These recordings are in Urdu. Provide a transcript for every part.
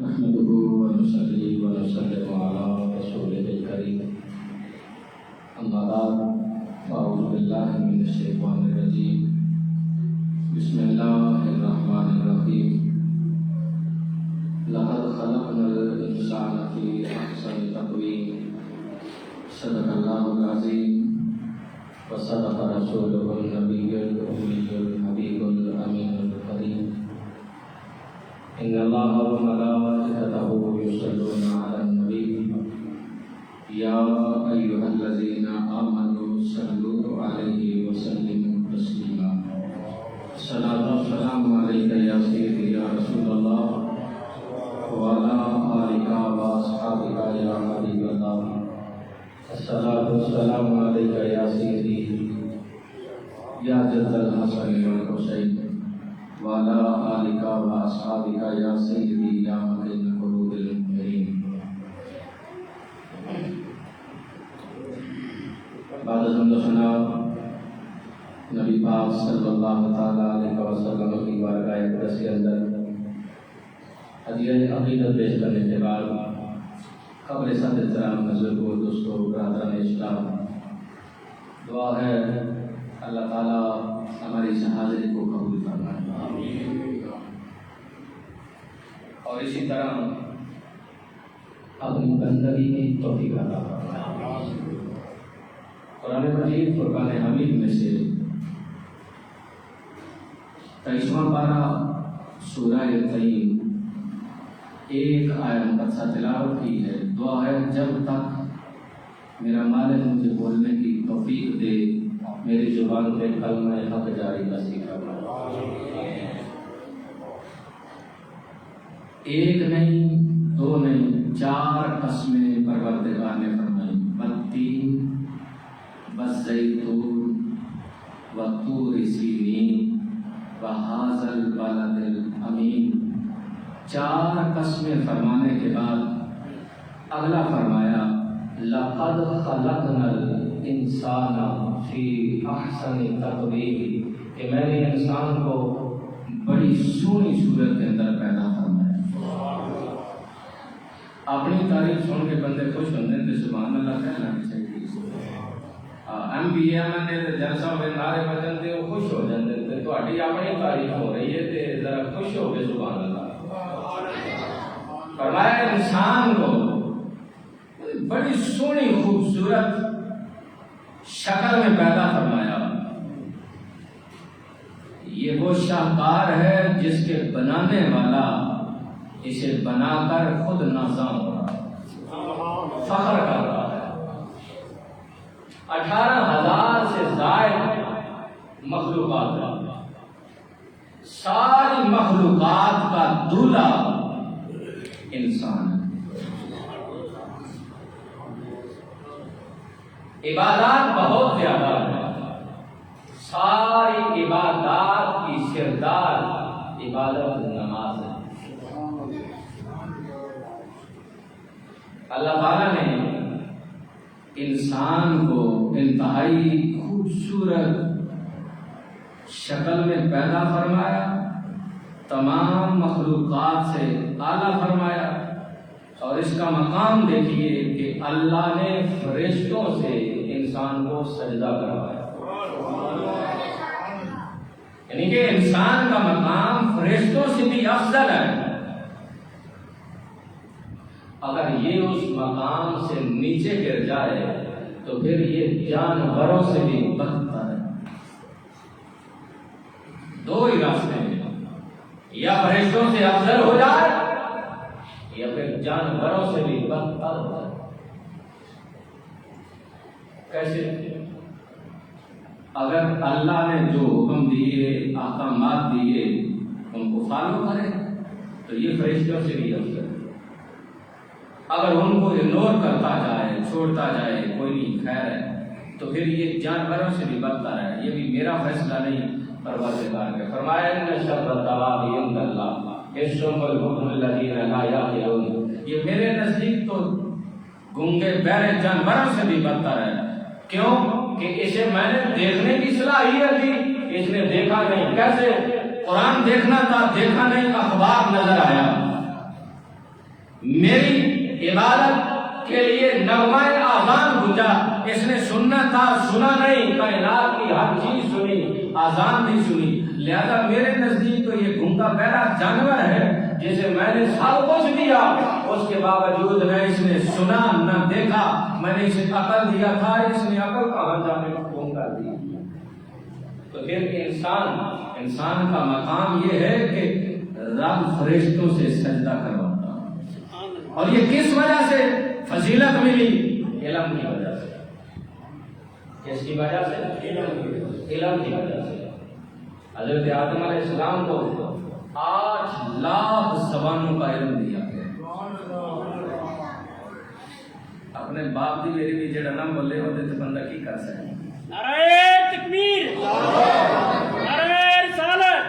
نحمده ونصلي ونسلم على رسوله الكريم أما بعد فأعوذ بالله من الشيطان الرجيم بسم الله الرحمن الرحيم لقد خلقنا الإنسان في أحسن تقويم صدق الله العظيم وصدق رسوله النبي الأمي الحبيب الأمين الكريم إن الله وملائكته يصلون على النبي يا أيها الذين آمنوا صلوا عليه وسلموا تسليما الصلاة والسلام عليك يا سيدي يا رسول الله وعلى آلك وأصحابك يا حبيب الله الصلاة والسلام عليك يا سيدي يا جد الحسن والحسين وعلى آلك وأصحابك يا سيدي يا مكين قلوب المؤمنين. بعد حمد و ثنا نبی پاک صلی اللہ تعالیٰ علیہ وسلم کی بارگاہ اقدس کے اندر ہدیہ عقیدت پیش کرنے کے بعد قبل صد احترام بزرگوں دوستوں برادران اسلام دعا ہے اللہ تعالیٰ ہماری اس حاضری کو قبول فرمائے اور اسی طرح اپنی بندگی کی توفیق عطا فرمائے. قرآن مجید فرقان حمید میں سے 23واں پارہ سورہ تیم ایک آیت مقدسہ تلاوت کی ہے. دعا ہے جب تک میرا مالک مجھے بولنے کی توفیق دے میری زبان پہ کلمہ حق جاری نصیب فرمائے. ایک نہیں دو نہیں 4 قسمیں پروردگار نے فرمائی. والتین والزیتون وطور سینین وہذا البلد الامین. 4 قسمیں فرمانے کے بعد اگلا فرمایا لقد خلقنا الانسان فی احسن تقویم کہ میں نے انسان کو بڑی سونی صورت کے اندر پیدا فرمایا. اپنی تعریف سن کے بندے خوش ہوتے ہیں سبحان اللہ کہنا چاہیے. ایم بی ایم نے جلسہ میں نعرے بجن دے وہ خوش ہو جاتے ہیں. تہاڈی اپنی تعریف ہو رہی ہے تے ذرا خوش ہو کے سبحان اللہ. فرمایا انسان کو بڑی سونی خوبصورت شکل میں پیدا فرمایا. یہ وہ شاہکار ہے جس کے بنانے والا اسے بنا کر خود نازاں ہو رہا ہے فخر کر رہا ہے. 18,000 سے زائد مخلوقات ہیں. ساری مخلوقات کا دولہا انسان ہے. عبادات بہت زیادہ ہے. ساری عبادات کی سردار عبادت نماز ہے. اللہ تعالیٰ نے انسان کو انتہائی خوبصورت شکل میں پیدا فرمایا. تمام مخلوقات سے اعلیٰ فرمایا. اور اس کا مقام دیکھیے کہ اللہ نے فرشتوں سے انسان کو سجدہ کروایا. یعنی کہ انسان کا مقام فرشتوں سے بھی افضل ہے. اگر یہ اس مقام سے نیچے گر جائے تو پھر یہ جانوروں سے بھی بدتر ہے. 2 ہی راستے ہیں, یا فرشتوں سے افضل ہو جائے یا پھر جانوروں سے بھی بدتر ہو جائے. کیسے؟ اگر اللہ نے جو حکم دیے احکامات دیے ان کو فالو کرے تو یہ فرشتوں سے بھی افضل ہے. اگر ان کو اگنور کرتا جائے چھوڑتا جائے کوئی نہیں خیر ہے تو پھر یہ جانوروں سے بھی بدتر ہے. یہ بھی میرا فیصلہ نہیں پروردگار نے فرمایا ان شر الدواب عند اللہ الصم البکم الذین لا یعقلون. یہ میرے نزدیک تو گونگے بہرے جانوروں سے بھی بدتر ہے. کیوں کہ اسے میں نے دیکھنے کی صلاحیت دی, اس نے دیکھا نہیں. کیسے؟ قرآن دیکھنا تھا, دیکھا نہیں, اخبار نظر آیا. میری عبادت کے لیے نغمہ آزان گونجا، اس نے سننا تھا سنا نہیں، کائنات کی ہر چیز سنی آزان نہیں سنی، لہذا میرے نزدیک تو یہ گونگا بہرا جانور ہے جسے میں نے سب کچھ دیا، اس کے باوجود نہ اس نے سنا نہ دیکھا، میں نے اسے عقل دیا تھا، اس نے عقل کہاں جانے کو گونگا دیا۔ تو پھر انسان کا مقام یہ ہے کہ رب فرشتوں سے سجدہ کرواتا، اور یہ کس وجہ سے فضیلت ملی؟ علم کی وجہ سے۔ کس کی وجہ سے؟ علم کی وجہ سے۔ حضرت آدم علیہ السلام کو 8 لاکھ زبانوں کا علم دیا گیا۔ اپنے باپ دی میری بھی جڑا نہ بولے وہ تے بندہ کی کر سکے۔ نعرہ تکبیر، نعرہ رسالت،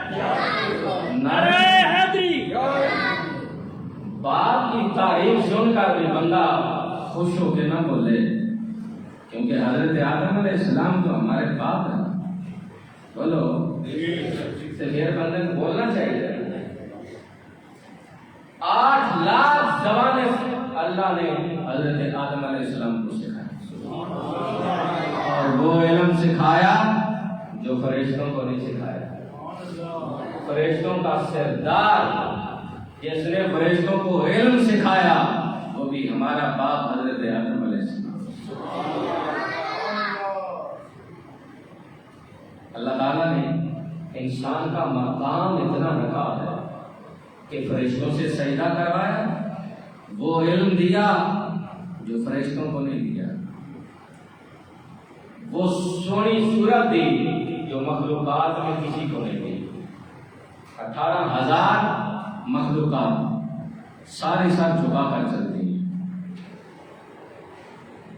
نعرہ حیدری۔ باپ کی تعریف سن کر بھی بندہ خوش ہو کے نہ بولے، کیونکہ حضرت آدم علیہ السلام تو ہمارے باپ ہیں، بولو تو پھر بندے کو بولنا چاہیے۔ 8 لاکھ زبانیں اللہ نے حضرت آدم علیہ السلام کو سکھایا، اور وہ علم سکھایا جو فرشتوں کو نہیں سکھایا۔ فرشتوں کا سردار جس نے فرشتوں کو علم سکھایا وہ بھی ہمارا باپ حضرت آدم علیہ السلام۔ اللہ تعالیٰ نے انسان کا مقام اتنا رکھا ہے کہ فرشتوں سے سجدہ کروایا، وہ علم دیا جو فرشتوں کو نہیں دیا، وہ سونی صورت دی جو مخلوقات میں کسی کو نہیں دی۔ 18,000 مخلوقات ساری سر جھکا کر چلتی ہیں،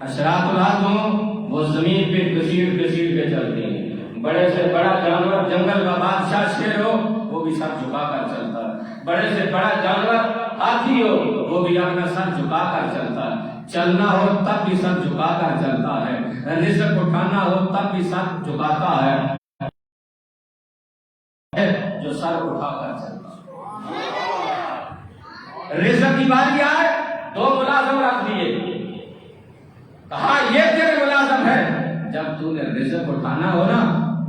اشراط الارض ہوں وہ زمین پہ کثیر کے چلتی ہیں، بڑے سے بڑا جانور جنگل کا بادشاہ شیر ہو وہ بھی سر جھکا کر چلتا ہے، بڑے سے بڑا جانور ہاتھی ہو وہ بھی اپنا سر جھکا کر چلتا ہے، چلنا ہو تب بھی سر جھکا کر چلتا ہے، رزق اٹھانا ہو تب بھی سر جھکاتا ہے، جو سر اٹھا کر چلتا ہے۔ رزق کی باری آئے 2 ملازم رکھ دیے، کہا یہ تیرے ملازم ہے، جب تو نے رزق اٹھانا ہو نا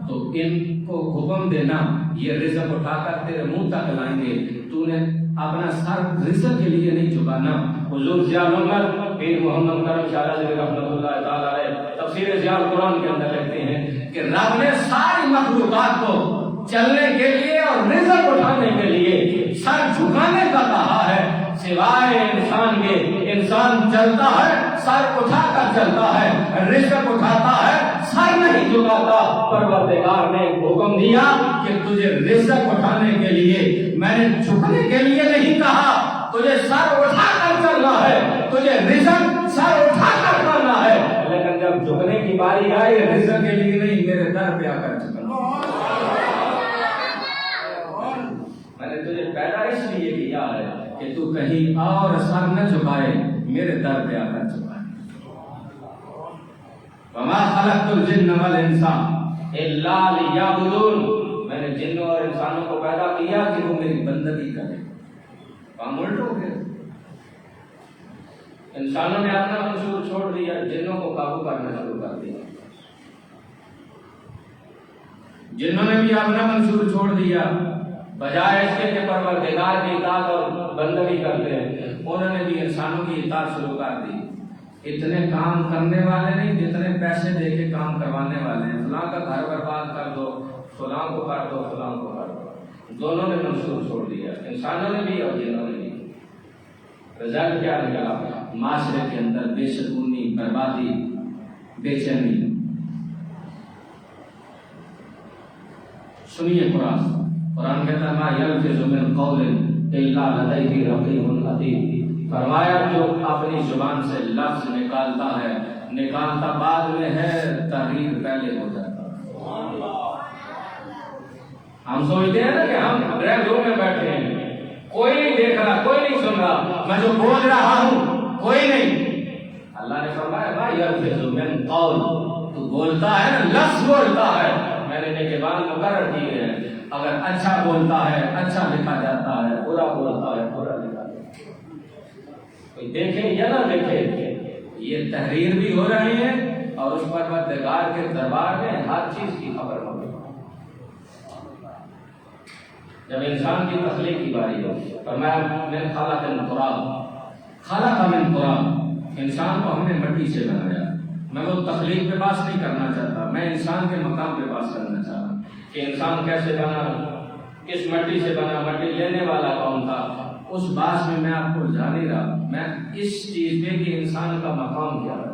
تو ان کو حکم دینا یہ رزق اٹھا کر تیرے منہ تک لائیں گے، تو نے اپنا سر رزق کے لیے نہیں جھکانا۔ حضور ضیاء العمر پیر محمد کرم شاہ رضی رحمۃ اللہ تعالی علیہ تفسیر ضیاء القرآن کے اندر لکھتے ہیں کہ رب نے ساری مخلوقات کو چلنے کے لیے اور رزق اٹھانے کے لیے سر جھکانے کا کہا ہے، سوائے انسان کے۔ انسان چلتا ہے سر اٹھا کر چلتا ہے، رزق اٹھاتا ہے سر نہیں جھکاتا۔ پروردگار نے حکم دیا کہ تجھے رزق اٹھانے کے لیے، میں نے جھکنے کے لیے نہیں کہا، تجھے سر اٹھا کر چلنا ہے، تجھے رزق سر اٹھا کر کرنا ہے، لیکن جب جھکنے کی باری آئی رزق کے لیے نہیں، میرے در پہ آ کر جھکنا۔ میں نے تجھے پیدا اس لیے کیا ہے کہ تو کہیں اور سر نہ جھکائے، میرے در پہ آ کر جھکائے۔ وما خلقت الجن والانس الا لیعبدون، میں نے جنوں اور انسانوں کو پیدا کیا کہ وہ میری بندگی کریں۔ کام الٹ ہو گیا، انسانوں نے اپنا منصور چھوڑ دیا، جنوں کو قابو کرنا شروع کر دیا، جنہوں نے بھی اپنا منصور چھوڑ دیا، بجائے اس کے کہ پروردگار کی اطاعت اور بندگی کرتے ہیں، انہوں نے بھی انسانوں کی اطاعت شروع کر دی۔ اتنے کام کرنے والے نہیں جتنے پیسے دے کے کام کروانے والے ہیں، فلاں کا گھر برباد کر دو، فلاں کو کر دو، فلاں کو کر دو۔ دونوں نے منصور چھوڑ دیا، انسانوں نے بھی اور جنوں نے بھی۔ رزلٹ کیا نکلا؟ معاشرے کے اندر بے سکونی، بربادی، بے چینی۔ سنیے قرآن کہتا ہے ما یلفظ من قول الا لدیہ رقیب عتید، فرمایا جو اپنی زبان سے لفظ نکالتا ہے، نکالتا بعد میں ہے، تحریر پہلے ہو جاتا ہے۔ ہم سوچتے ہیں نا کہ ہم ڈرائیو روم میں بیٹھے ہیں، کوئی نہیں دیکھ رہا، کوئی نہیں سن رہا، میں جو بول رہا ہوں کوئی نہیں۔ اللہ نے فرمایا ما یلفظ من قول، تو بولتا ہے نا، لفظ بولتا ہے، میں نے نگہبان مقرر کیے ہیں، اگر اچھا بولتا ہے اچھا لکھا جاتا ہے، برا بولتا ہے برا لکھا جاتا ہے۔ کوئی دیکھیں یا نہ دیکھیں، یہ تحریر بھی ہو رہی ہے اور اس پروردگار کے دربار میں ہر چیز کی خبر ہو رہی ہے۔ جب انسان کی تخلیق کی باری ہو، فرمایا من خلق من تراب، خلق من تراب، انسان کو ہم نے مٹی سے بنایا۔ میں وہ تخلیق پہ بات نہیں کرنا چاہتا، میں انسان کے مقام پہ بات کرنا چاہتا کہ انسان کیسے بنا، کس مٹی سے بنا، مٹی لینے والا کون تھا، اس بات میں میں آپ کو جا نہیں رہا، میں اس چیز پہ کہ انسان کا مقام کیا ہے۔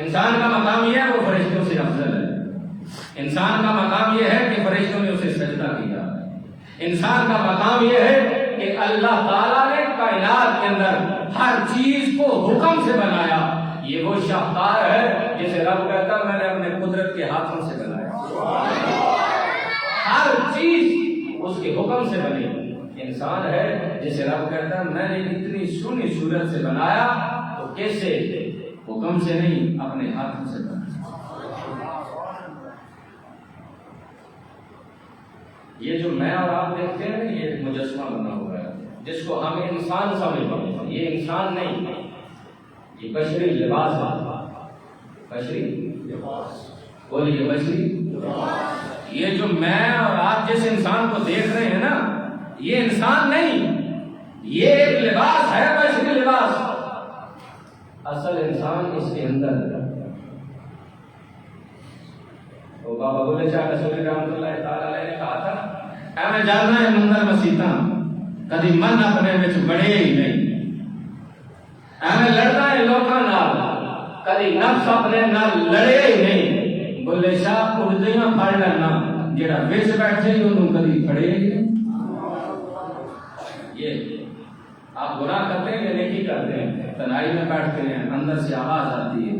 انسان کا مقام یہ ہے وہ فرشتوں سے افضل ہے، انسان کا مقام یہ ہے کہ فرشتوں نے اسے سجدہ کیا ہے، انسان کا مقام یہ ہے کہ اللہ تعالیٰ نے کائنات کے اندر ہر چیز کو حکم سے بنایا۔ یہ وہ شاہکار ہے جسے رب کہتا میں نے اپنے قدرت کے ہاتھوں سے بنایا، ہر چیز اس کے حکم سے بنی۔ انسان ہے جسے رب کہتا میں نے اتنی سونی صورت سے بنایا، تو کیسے؟ حکم سے نہیں، اپنے ہاتھوں سے بنایا۔ یہ جو میں اور آپ دیکھتے ہیں یہ ایک مجسمہ بنا ہوا ہے جس کو ہم انسان سمجھتے ہیں، یہ انسان نہیں، یہ بشری لباس ہے، بشری لباس، بولیے بشری لباس۔ یہ جو میں اور آپ جس انسان کو دیکھ رہے ہیں نا، یہ انسان نہیں، یہ ایک لباس ہے، بشری لباس۔ اصل انسان اس کے اندر ہے۔ تو بابا بولے شاہ رسول رحمۃ اللہ تعالی علیہ نے کہا تھا اے میں جاننا ہے مندر مسیطا کدی من اپنے وچ بڑے ہی نہیں، اے میں لڑنا ہے لوکاں نال کدی نفس اپنے نال لڑے ہی نہیں۔ بولے شاہ اڑدیاں پھڑ لینا، جڑا وچ بیٹھے اونوں کدی پھڑے ہی نہیں۔ یہ آپ گناہ کرتے ہیں یا نیکی کرتے ہیں، تنہائی میں بیٹھتے ہیں، اندر سے آواز آتی ہے،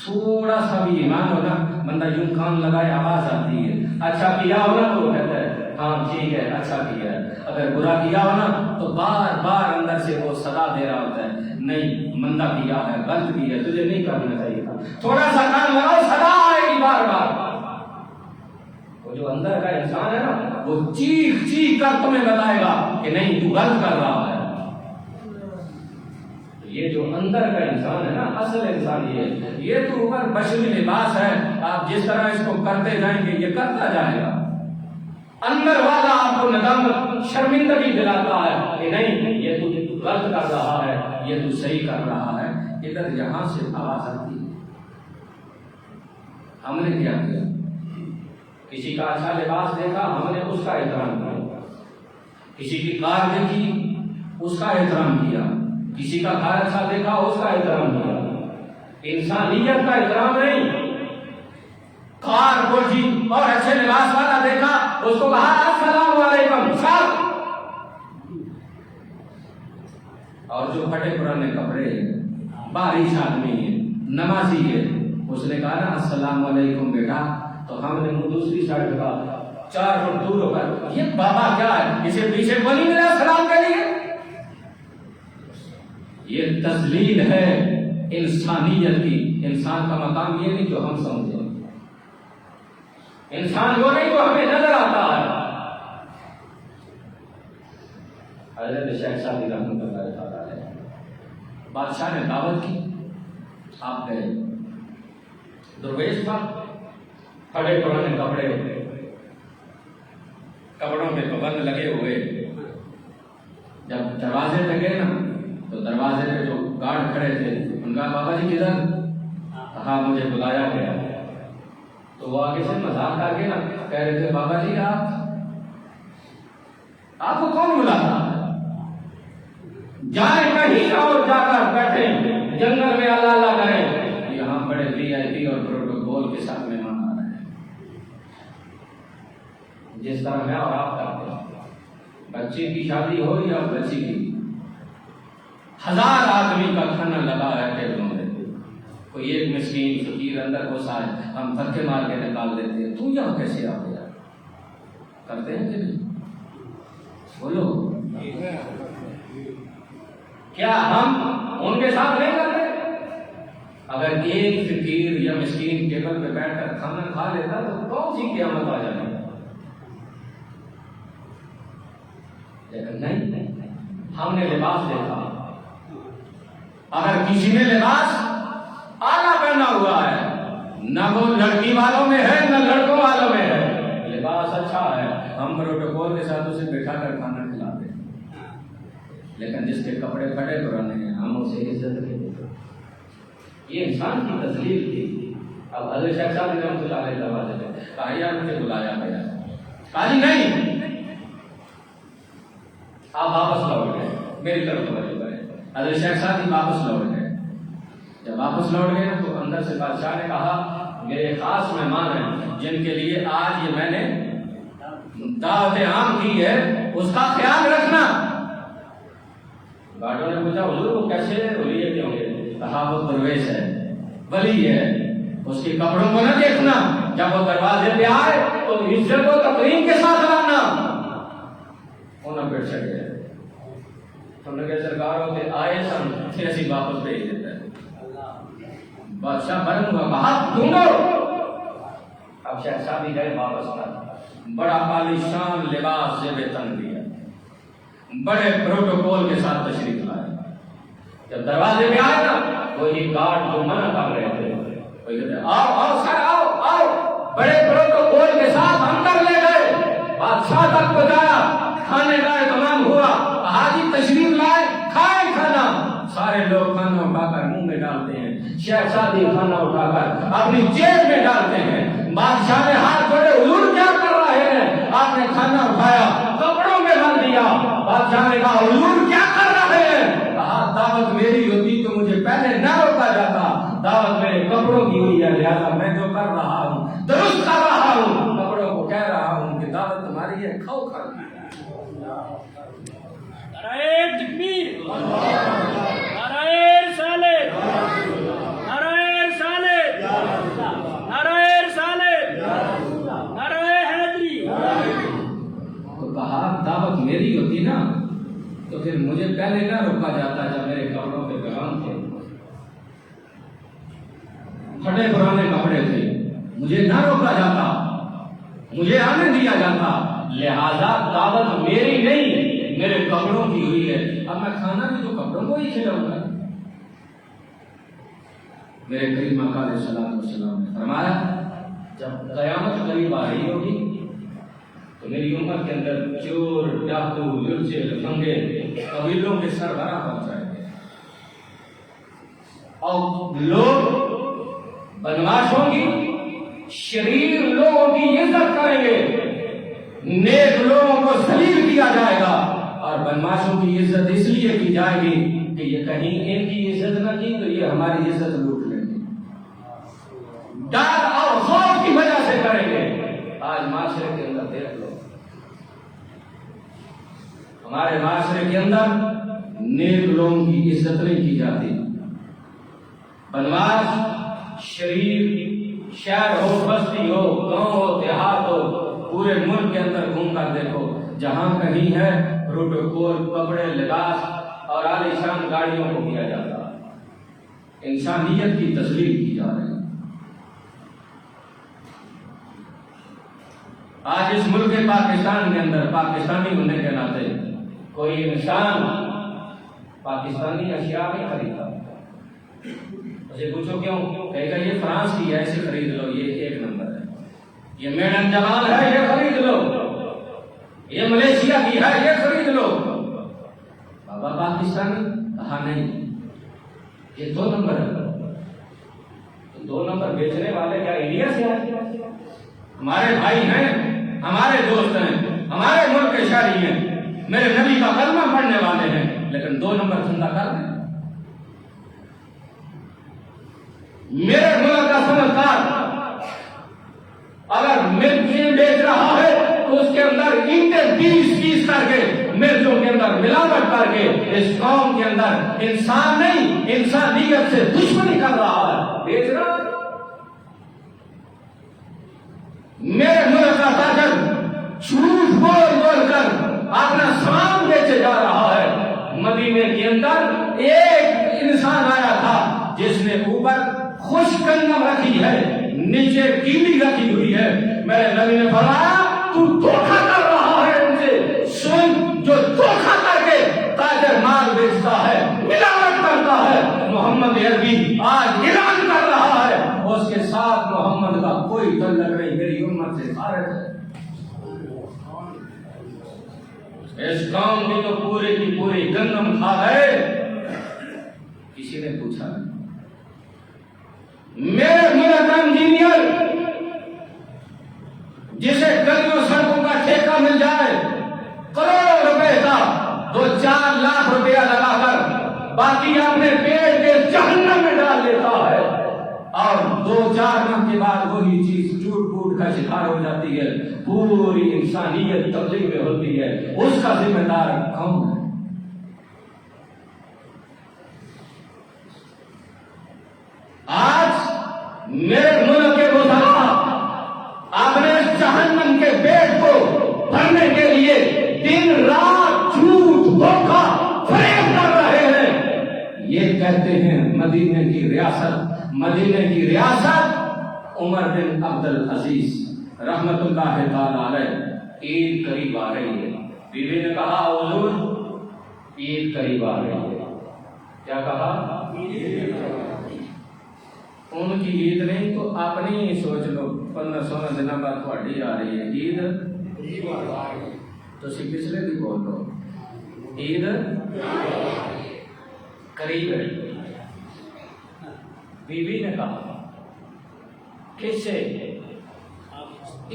تھوڑا سا بھی ایمان ہونا، بندہ یوں کان لگائے آواز آتی ہے، اچھا کیا ہونا تو وہ کہتا ہے ہاں ٹھیک ہے اچھا کیا ہے، اگر برا کیا ہونا تو بار بار اندر سے وہ صدا دے رہا ہوتا ہے نہیں مندہ کیا ہے، غلط کیا ہے، تجھے نہیں کرنا چاہیے تھا، تھوڑا سا کان لگاؤ صدا آئے گی بار بار۔ وہ جو اندر کا انسان ہے نا وہ چیخ چیخ کر تمہیں بتائے گا کہ نہیں تو غلط کر رہا ہے۔ یہ جو اندر کا انسان ہے نا، اصل انسان یہ تو اوپر بشری لباس ہے، آپ جس طرح اس کو کرتے جائیں گے یہ کرتا جائے گا۔ اندر والا آپ کو ندامت شرمندگی دلاتا ہے کہ نہیں یہ تو غلط کر رہا ہے، یہ تو صحیح کر رہا ہے۔ ادھر یہاں سے آواز آتی ہے، ہم نے کیا کیا؟ کسی کا اچھا لباس دیکھا ہم نے اس کا احترام کیا، کسی کی کار دیکھی اس کا احترام کیا، کسی کا گھر اچھا دیکھا اس کا احترام کیا۔ انسانیت کا احترام نہیں، کار کو جی اور اچھے لباس والا دیکھا اس کو کہا السلام علیکم سر، اور جو پھٹے پرانے کپڑے بارش آدمی ہے نمازی ہے اس نے کہا نا السلام علیکم بیٹا، تو ہم نے دوسری سائڈ کہا 4 فٹ دور ہو کر یہ بابا کیا ہے، اسے پیچھے بولی میرا سلام کے لیے۔ یہ تذلیل ہے انسانیت کی۔ انسان کا مقام یہ نہیں جو ہم سمجھیں، انسان وہ نہیں جو ہمیں نظر آتا ہے۔ حضرت شیخ سعدی رحمۃ اللہ تعالی علیہ بادشاہ نے دعوت کی، آپ گئے، درویش تھا، پھٹے پرانے کپڑے، کپڑوں پہ پابند لگے ہوئے، جب دروازے پہ گئے نا تو دروازے پہ جو گارڈ کھڑے تھے ان کا بابا جی کدھر؟ کہا مجھے بلایا گیا، تو وہ آگے سے مذاق کر کے نا کہہ رہے تھے بابا جی آپ کو کون بلاتا ہے؟ جائیں کہیں اور جا کر بیٹھے جنگل میں اللہ اللہ کریں، یہاں بڑے وی آئی پی اور پروٹوکول کے ساتھ مہمان آ رہے ہیں، جس طرح میں اور آپ کرتے ہیں۔ بچے کی شادی ہو یا بچی کی، 1000 آدمی کا کھانا لگا ہے ٹیبلوں میں، کوئی ایک مسکین فقیر اندر گھسا ہے ہم دھکے مار کے نکال دیتے ہیں، تو یہاں کیسے آ گیا؟ کرتے ہیں کہ نہیں؟ بولو کیا ہم ان کے ساتھ نہیں کرتے؟ اگر ایک فقیر یا مسکین ٹیبل پہ بیٹھ کر کھانا کھا لیتا تو کون سی قیامت آ جاتی؟ لیکن نہیں، ہم نے لباس دیکھا. اگر کسی نے لباس اعلیٰ پہنا ہوا ہے، نہ وہ لڑکی والوں میں ہے نہ لڑکوں والوں میں ہے، لباس اچھا ہے، ہم پروٹوکول کے ساتھ اسے بٹھا کر کھانا کھلاتے ہیں. لیکن جس کے کپڑے پھٹے پرانے ہیں ہم اسے عزت نہیں دیتے. یہ انسان کی تذلیل تھی. اب حضرت شیخ صاحب نے رحمۃ اللہ علیہ دروازے پہ کہا یار مجھے بلایا گیا. کہا جی نہیں، آپ واپس لوٹ گئے. میری طرف توجہ کریں. حضرت شیخ صاحب بھی واپس لوٹ گئے. جب واپس لوٹ گئے تو اندر سے بادشاہ نے کہا میرے خاص مہمان ہیں جن کے لیے آج یہ میں نے دعوت عام کی ہے، اس کا خیال رکھنا. گارڈوں نے پوچھا حضور وہ کیسے ولی ہے کیوں گے؟ کہا وہ درویش ہے، ولی ہے، اس کے کپڑوں کو نہ دیکھنا، جب وہ دروازے پہ آئے تو عزت و تکریم کے ساتھ آنا. انہوں نے پیٹ چڑھ گئے. ہم نے کہا سرکار ہوتے آئے سن پھر اسی واپس بھیج دیتا ہے. بادشاہ برن ہوا کہا ڈھونڈو. اب شیخ صاحب بھی گئے واپس کر. بڑا عالی شان لباس سے بے تن دیا، بڑے پروٹوکول کے ساتھ تشریف لائے. جب دروازے پہ آئے نا وہی گارڈ جو منع کر رہے تھے وہی کہتے آؤ آؤ سر آؤ آؤ، بڑے پروٹوکول کے ساتھ اندر لے گئے. بادشاہ تک پہنچایا، کھانے کا اہتمام ہوا. حاجی تشریف لائے، کھائے کھانا. سارے لوگ کھانا اٹھا کر منہ میں ڈالتے ہیں، شیخ صادی کھانا اٹھا کر اپنی جیب میں ڈالتے ہیں. بادشاہ نے ہاتھ جوڑے حضور کیا کر رہے ہیں؟ آپ نے کھانا اٹھایا کپڑوں میں بند دیا. بادشاہ نے کہا حضور کیا کر رہے ہیں؟ کہا دعوت میری ہوتی تو مجھے پہلے نہ روکا جاتا، دعوت میرے کپڑوں کی ہوئی ہے لہذا میں جو کر رہا ہوں درست کر رہا ہوں. کپڑوں کو کہہ رہا ہوں کہ دعوت تمہاری ہے، کھاؤ کھا. نعرہ تکبیر، نعرہ رسالت، نعرہ رسالت، نعرہ رسالت، نعرہ حیدری. تو کہا دعوت میری ہوتی نا تو پھر مجھے پہلے نہ روکا جاتا جب میرے کپڑوں پہ پیغام تھے. پھٹے پرانے کپڑے تھے، مجھے نہ روکا جاتا، مجھے آنے دیا جاتا. لہذا دعوت میری نہیں میرے کپڑوں کی ہوئی ہے. اب میں کھانا بھی تو کپڑوں کو ہی کھلاؤں گا. میرے کریم آقا علیہ السلام نے فرمایا جب قیامت قریب آ رہی ہوگی تو میری امت کے اندر چور، ڈاکو، لچے، لفنگے قبیلوں کے سربراہ بن جائیں گے اور لوگ بدماشوں کی، شریر لوگوں کی عزت کریں گے. نیک لوگوں کو ذلیل کیا جائے گا اور بدماشوں کی عزت اس لیے کی جائے گی کہ یہ کہیں ان کی عزت نہ کی تو یہ ہماری عزت لوٹ لیں گے. ڈر اور خوف کی وجہ سے کریں گے. آج معاشرے کے اندر دیکھ لو، ہمارے معاشرے کے اندر نیک لوگوں کی عزت نہیں کی جاتی. بدماش، شریف، شہر ہو، بستی ہو، گاؤں ہو، دیہات ہو، پورے ملک کے اندر گھوم کر دیکھو، جہاں کہیں ہے پروٹوکول، کپڑے، لباس اور عالی شان گاڑیوں کو کیا جاتا ہے. انسانیت کی تذلیل کی جا رہی ہے. آج اس ملک پاکستان کے اندر پاکستانی ہونے کے ناطے کوئی انسان پاکستانی اشیاء نہیں خریدتا. اسے پوچھو کیوں؟ کہے گا یہ فرانس کی ہے، اسے خرید لو، یہ ایک نمبر ہے. یہ میڈن جمال ہے، یہ خرید لو. یہ ملیشیا کی ہے، یہ خرید لو. بابا پاکستانی کہا نہیں، یہ 2 نمبر ہے. 2 نمبر بیچنے والے کیا انڈیا سے ہیں؟ ہمارے بھائی ہیں، ہمارے دوست ہیں، ہمارے ملک کے شہری ہیں، میرے نبی کا کلمہ پڑھنے والے ہیں، لیکن 2 نمبر دھندا کر دیں. میرے ملک کا صنعتکار اگر مرچیں بیچ رہا ہے تو اس کے اندر اینٹیں 20 کر کے مرچوں کے اندر ملاوٹ کر کے اس قوم کے اندر انسان نہیں انسانیت سے دشمنی کر رہا ہے، بیچ رہا ہے. میرے ملک کا تاجر جھوٹ بول بول کر اپنا سامان بیچے جا رہا ہے. مدینے کے اندر ایک انسان آیا تھا جس نے اوپر خشک گندم رکھی ہے، نیچے گیلی رکھی ہوئی ہے. میرے نبی نے فرمایا تو دھوکہ کر رہا ہے ان سے. سن جو دھوکہ کر کے تاجر محمد عربی آج اعلان کر رہا ہے اس کے ساتھ محمد کا کوئی تعلق نہیں، میری امت سے خارج ہے۔ اس قوم کی تو پورے کی پوری گندم کھا گئے۔ کسی نے پوچھا میرے ملک انجینئر جسے گلیوں سڑکوں کا ٹھیکہ مل جائے کروڑوں روپے کا 2-4 لاکھ روپیہ لگا کر باقی اپنے پیٹ کے جہنم میں ڈال لیتا ہے، اور 2-4 ماہ کے بعد وہی چیز ٹوٹ پھوٹ کا شکار ہو جاتی ہے، پوری انسانیت تبلیغ میں ہوتی ہے، اس کا ذمہ دار کون ہے؟ آج میرے ملک کے وزراء اپنے جہنم کے پیٹ کو بھرنے کے لیے دن رات جھوٹ دھوکہ فریب کر رہے ہیں۔ یہ کہتے ہیں مدینے کی ریاست عمر بن عبد العزیز رحمت اللہ تعالی علیہ، عید قریب آ رہی ہے۔ بیوی نے کہا حضور عید قریب آ رہی ہے، کیا کہا؟ ان کی عید نہیں تو اپنی ہی سوچ لو، 15-16 دن بعد تھوڑی آ رہی ہے عید، تو پچھلے بھی بول دو عید قریب ہے۔ بیوی نے کہا کس سے؟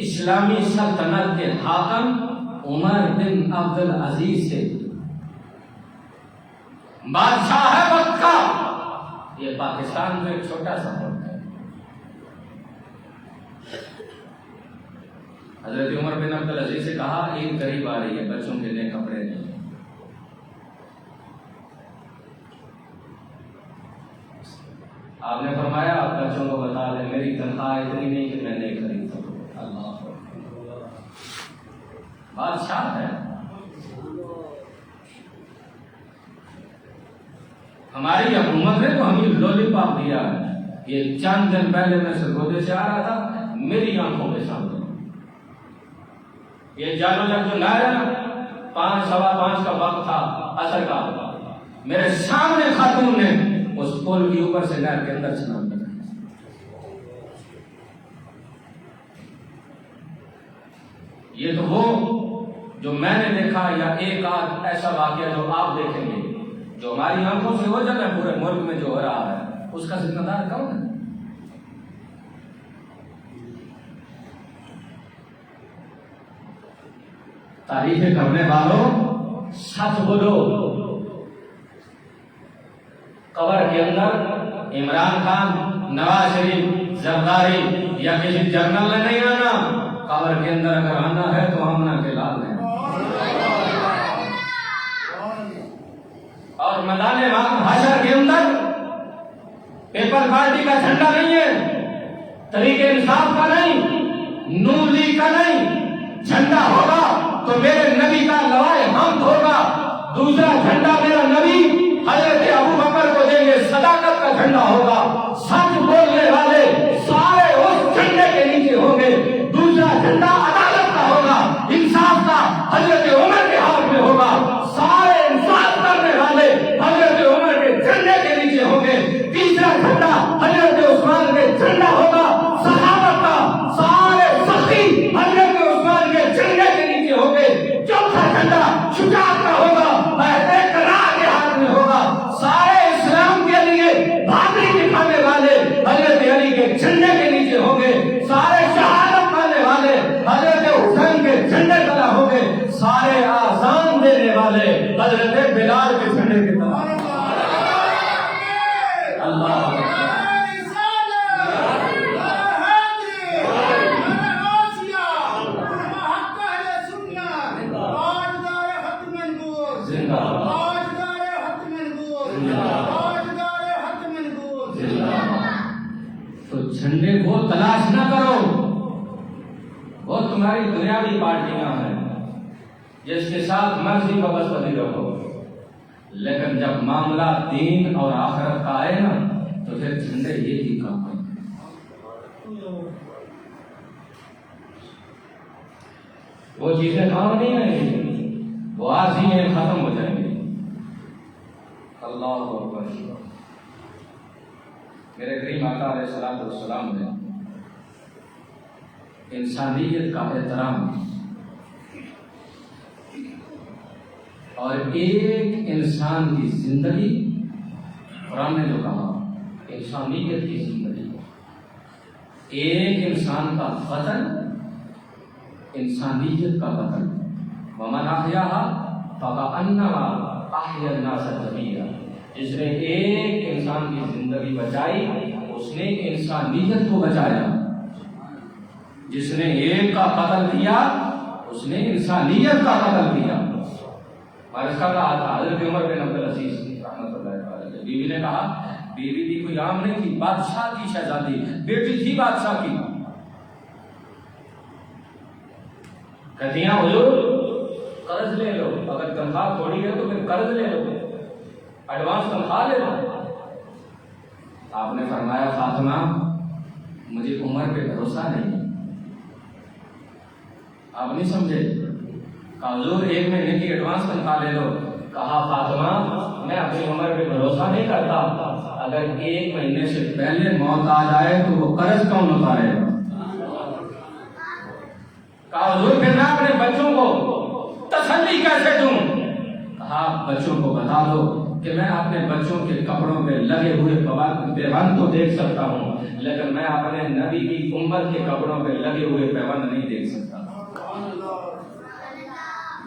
اسلامی سلطنت کے حاکم عمر بن عبد العزیز سے، بادشاہ ہے وقت کا۔ یہ پاکستان میں ایک چھوٹا سا ملک ہے۔ حضرت عمر بن عبد العزیز سے کہا عید قریب آ رہی ہے، بچوں کے نئے کپڑے نہیں۔ آپ نے فرمایا بچوں کو بتا دیں میری تنخواہ اتنی نہیں کہ میں نہیں خرید سکوں۔ اللہ بادشاہ ہے۔ ہماری حکومت نے تو ہمیں لولی پاپ دیا ہے۔ یہ چند دن پہلے میں سرگودے سے آ رہا تھا، میری آنکھوں کے سامنے یہ جانو جب جو نہ 5-5:15 کا وقت تھا عصر کا، میرے سامنے خاتون نے اس پل کے اوپر سے نہر کے اندر اسنان کیا۔ یہ تو وہ جو میں نے دیکھا یا ایک آدھ ایسا واقعہ جو آپ دیکھیں گے جو ہماری آنکھوں سے ہو جاتا ہے پورے ملک میں جو ہو رہا ہے، اس کا ذمہ دار کون ہے؟ تعریفیں کرنے والوں سچ بولو۔ قبر کے اندر عمران خان، نواز شریف، زرداری یا کسی جنرل نے نہیں آنا۔ قبر کے اندر اگر آنا ہے تو آمنہ کے لال ہے، اور میدان حشر کے اندر پیپل پارٹی کا جھنڈا نہیں ہے، تحریک انصاف کا نہیں، نون لیگ کا نہیں۔ جھنڈا ہوگا تو میرے نبی کا لوائے حمد ہوگا۔ دوسرا جھنڈا میرا نبی حضرت ابوبکر کو دیں گے، صداقت کا جھنڈا ہوگا۔ سچ بولنے والے سارے اس جھنڈے کے نیچے ہوں گے۔ دوسرا جھنڈا عدالت کا ہوگا، انصاف کا، حضرت عمر کے ہاتھ میں ہوگا۔ سارے انصاف کرنے والے حضرت عمر کے جھنڈے کے نیچے ہوں گے۔ تیسرا جھنڈا حضرت عثمان کے جھنڈا ہوگا، صحابہ کا۔ سارے سخی حضرت عثمان کے جھنڈے کے نیچے ہوں گے۔ چوتھا جھنڈا شجاعت کا ہوگا، کے ہاتھ میں ہوگا۔ سارے اسلام کے لیے بہادری دکھانے والے حضرت علی کے جھنڈے کے نیچے ہوں گے۔ سارے شہادت پانے والے حضرت حسین کے جھنڈے تلا ہوں گے۔ سارے آزان دینے والے حضرت بلال کے جھنڈے کے تلا۔ اللہ تو جھنڈے کو تلاش نہ کرو، وہ تمہاری دنیاوی پارٹیاں ہیں جس کے ساتھ مرضی وابستگی رکھو، لیکن جب معاملہ دین اور آخرت کا آئے نا تو پھر جھنڈے یہ ہی کام ہے۔ وہ چیزیں کام نہیں آئیں گی، وہ آج ہی ختم ہو جائیں گے۔ اللہ اکبر۔ میرے کریم آقا علیہ الصلوۃ والسلام نے انسانیت کا احترام اور ایک انسان کی زندگی، قرآن نے جو کہا انسانیت کی زندگی، ایک انسان کا قتل انسانیت کا قتل، ومن احیاها فکأنما احیا الناس جميعا، جس نے ایک انسان کی زندگی بچائی اس نے انسانیت کو بچایا، جس نے ایک کا قتل کیا اس نے انسانیت کا قتل کیا۔ اور اس کا کہا تھا حضرت عمر بن عبدالعزیز رحمۃ اللہ علیہ، بیوی نے کہا، بیوی بھی کوئی عام نہیں تھی، بادشاہ کی شہزادی، بیٹی تھی بادشاہ کی، کہتی ہیں حضور قرض لے لو، اگر تنخواہ تھوڑی ہے تو پھر قرض لے لو، ایڈوانس تنخواہ لے لو۔ آپ نے فرمایا فاطمہ مجھے عمر پہ بھروسہ نہیں، آپ نہیں سمجھے، کہا حضور 1 مہینے کی ایڈوانس تنخواہ لے لو، کہا فاطمہ میں اپنی عمر پہ بھروسہ نہیں کرتا، اگر 1 مہینے سے پہلے موت آ جائے تو وہ قرض کون اتارے گا؟ کہا حضور پھر میں اپنے بچوں کو تسلی کیسے دوں؟ کہا بچوں کو بتا دو کہ میں اپنے بچوں کے کپڑوں پہ لگے ہوئے پیبند تو دیکھ سکتا ہوں، لیکن میں اپنے نبی کی امت کے کپڑوں پہ لگے ہوئے پیبند نہیں دیکھ سکتا۔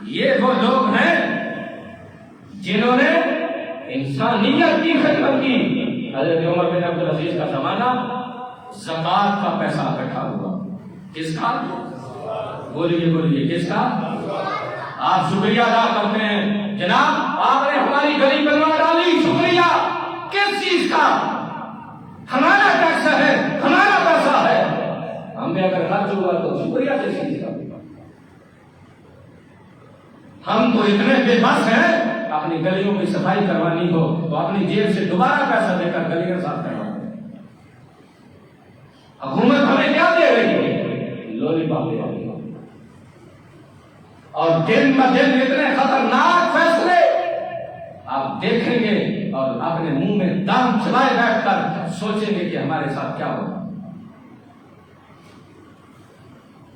یہ وہ لوگ ہیں جنہوں نے انسانیت کی خدمت کی۔ حضرت عمر بن عبدالعزیز کا زمانہ زکوٰۃ کا پیسہ اکٹھا ہوا، کس کا؟ بولیے بولیے کس کا؟ آپ شکریہ ادا کرتے ہیں جناب، آپ نے ہماری گلی بنوا ڈالی، شکریہ، کس چیز کا؟ ہمارا ٹیکس ہے، ہمارا پیسہ ہے، ہم نے اگر خرچ ہوا تو شکریہ کس چیز کا؟ ہم تو اتنے بے بس ہیں، اپنی گلیوں کی صفائی کروانی ہو تو اپنی جیب سے دوبارہ پیسہ دے کر گلیاں صاف کرواتے ہیں۔ حکومت ہمیں کیا دے رہی ہے؟ لولی پاپ دے رہی ہے، اور دن ب دن اتنے خطرناک فیصلے آپ دیکھیں گے اور اپنے منہ میں دم چبائے بیٹھ کر سوچیں گے کہ ہمارے ساتھ کیا ہوگا۔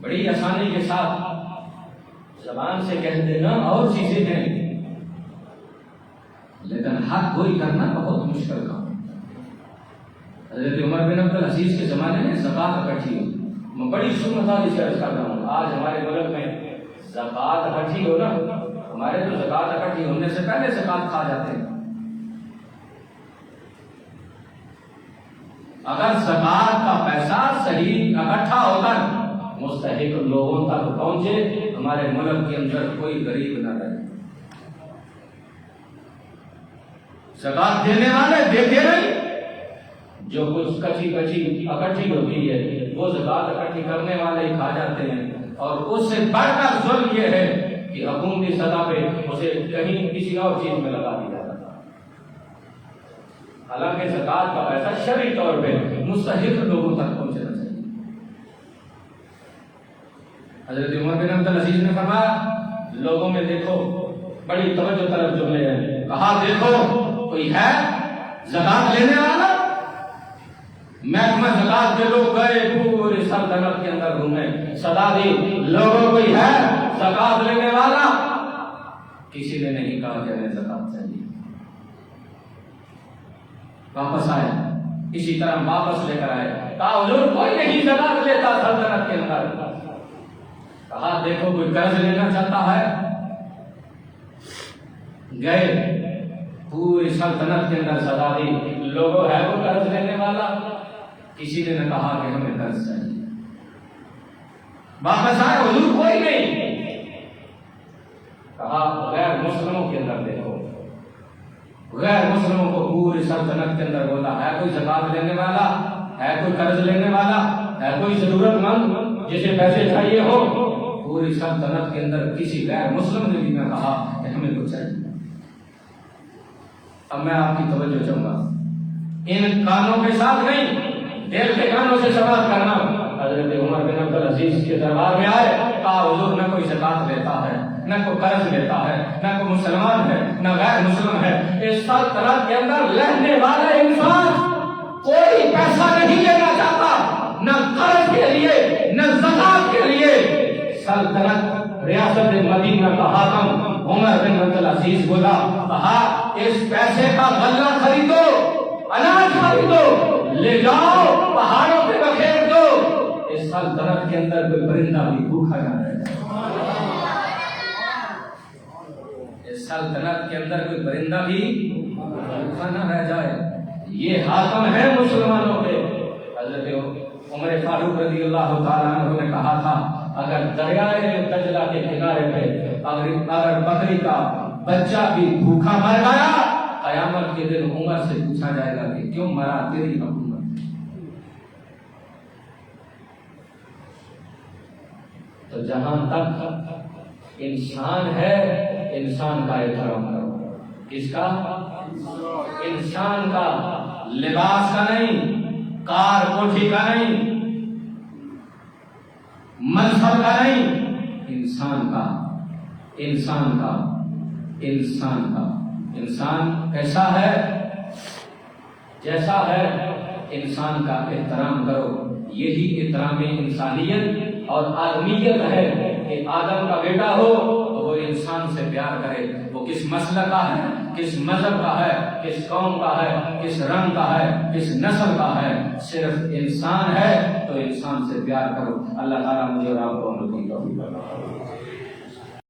بڑی آسانی کے ساتھ زبان سے کہہ دینا اور چیزیں ہیں، لیکن حق گوئی کرنا بہت مشکل کام ہے۔ حضرت عمر بن عبدالعزیز کے زمانے میں زکوٰۃ اکٹھی ہوئی، میں بڑی سنت سے عرض کرتا ہوں، آج ہمارے ملک میں زکوٰۃ اکٹھی ہو نا، ہمارے تو زکوٰۃ اکٹھی ہونے سے پہلے زکوٰۃ کھا جاتے ہیں۔ اگر زکوٰۃ کا پیسہ صحیح اکٹھا ہو کر مستحق لوگوں تک پہنچے، ہمارے ملک کے اندر کوئی غریب نہ رہے۔ زکوٰۃ دینے والے دیتے نہیں، جو کچھ کچی اکٹھی ہوتی ہے وہ زکوٰۃ اکٹھی کرنے والے ہی کھا جاتے ہیں، اور اس سے بڑھ کر ظلم یہ ہے کہ حکومتی سطح پہ اسے کہیں کسی اور چیز میں لگا دیا جاتا ہے، حالانکہ زکوٰۃ کا پیسہ شرعی طور پہ مستحق لوگوں تک پہنچنا چاہیے۔ حضرت عمر بن عبدالعزیز نے فرمایا لوگوں میں دیکھو، بڑی توجہ طلب جملے ہیں، کہا دیکھو کوئی ہے زکوٰۃ لینے والا؟ محکمہ زکوٰۃ کے لوگ گئے، پوری سلطنت کے اندر گھومے، صدا دی لوگوں کوئی ہے زکوٰۃ لینے والا؟ کسی نے نہیں کہا کہ ہمیں زکوٰۃ چاہیے۔ واپس آئے، اسی طرح واپس لے کر آئے، کہا حضور کوئی نہیں زکوٰۃ لیتا سلطنت کے اندر۔ کہا دیکھو کوئی قرض لینا چاہتا ہے؟ گئے، پوری سلطنت کے اندر صدا دی لوگوں ہے وہ قرض لینے والا؟ کسی نے نہ کہا کہ ہمیں قرض چاہیے۔ واپس آئے، حضور کوئی نہیں۔ کہا غیر مسلموں کے اندر دیکھو، غیر مسلموں کو پوری سلطنت کے اندر بولا ہے کوئی زکوٰۃ لینے والا ہے، کوئی قرض لینے والا ہے، کوئی ضرورت مند جسے پیسے چاہیے ہو؟ پوری سلطنت کے اندر کسی غیر مسلم نے بھی نہ کہا کہ ہمیں کچھ چاہیے۔ اب میں آپ کی توجہ چاہوں گا، ان کانوں کے ساتھ نہیں، دل کے کانوں سے سوال کرنا۔ حضرت عمر بن عبدالعزیز کے دربار میں آئے، کہا حضور نہ کوئی زکوٰۃ لیتا ہے، نہ کوئی قرض لیتا ہے، نہ کوئی مسلمان ہے، نہ غیر مسلم ہے، اس سلطنت کے اندر رہنے والا انسان کوئی پیسہ نہیں لینا چاہتا، نہ قرض کے لیے نہ زکات کے لیے۔ سلطنت ریاست مدینہ کا حاکم عمر بن عبد العزیز بولا، کہا اس پیسے کا غلہ خریدو، اناج خریدو، لے جاؤ پہاڑوں پہ بکھیر دو، اس سلطنت کے اندر کوئی پرندہ بھی بھوکا نہ رہ جائے، اس سلطنت کے اندر کوئی پرندہ بھی بھوکا نہ رہ جائے۔ یہ حاکم ہے مسلمانوں پہ۔ حضرت عمر فاروق رضی اللہ تعالیٰ عنہ نے کہا تھا، اگر دریائے دجلہ کے کنارے پہ اگر بکری کا بچہ بھی بھوکا مر گیا، قیامت کے دن عمر سے پوچھا جائے گا کہ کیوں مرا، تیری حکومت۔ تو جہاں تک انسان ہے، انسان کا احترام کرو۔ کس کا؟ انسان کا، لباس کا نہیں، کار کوٹھی کا نہیں، منصب کا نہیں، انسان کا، انسان کا، انسان کا۔ انسان کیسا ہے؟ جیسا ہے انسان کا احترام کرو۔ یہی احترام انسانیت اور آدمیت ہے کہ آدم کا بیٹا ہو تو وہ انسان سے پیار کرے، وہ کس مسلک کا ہے، کس مذہب کا ہے، کس قوم کا ہے، کس رنگ کا ہے، کس نسل کا ہے، صرف انسان ہے تو انسان سے پیار کرو۔ اللہ تعالیٰ مجھے اور آپ کو عمل کی توفیق عطا فرمائے۔